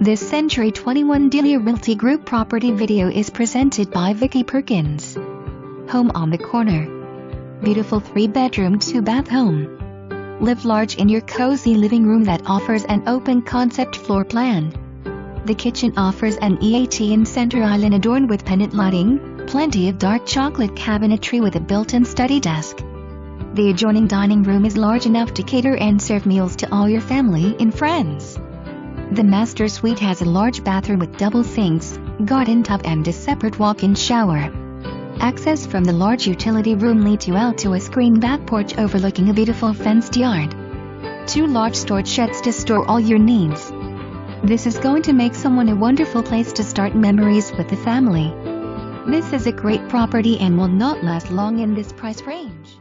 This Century 21 Delia Realty Group property video is presented by Vicky Perkins. Home on the corner. Beautiful 3-bedroom 2-bath home. Live large in your cozy living room that offers an open concept floor plan. The kitchen offers an EAT center island adorned with pendant lighting, plenty of dark chocolate cabinetry with a built-in study desk. The adjoining dining room is large enough to cater and serve meals to all your family and friends. The master suite has a large bathroom with double sinks, garden tub and a separate walk-in shower. Access from the large utility room leads you out to a screened back porch overlooking a beautiful fenced yard. 2 large storage sheds to store all your needs. This is going to make someone a wonderful place to start memories with the family. This is a great property and will not last long in this price range.